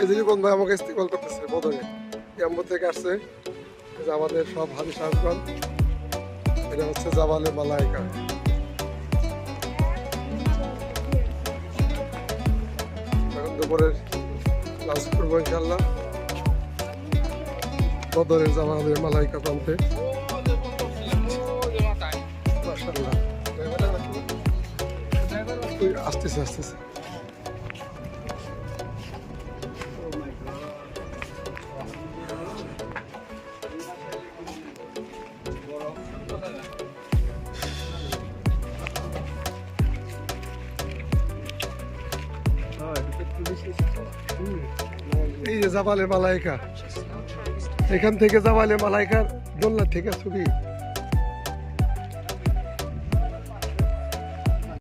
এই যে কোন ভাই আমাকে ইস্তেকবাল করতেছে বদরে ক্যাম্প থেকে আসছে। এই যে আমাদের সব হাজি সাহেবগণ, এটা হচ্ছে জাবালে মালাইকা। এখন দুপুরের লাঞ্চ করবো ইনশাল্লাহ বদরের জাবালে মালাইকা প্রান্তে। মাশাআল্লাহ আসতেছে আসতেছে। এই যে জাবালে মালাইকা, এখান থেকে জাবালে মালাইকার দোলনা থেকে ছবি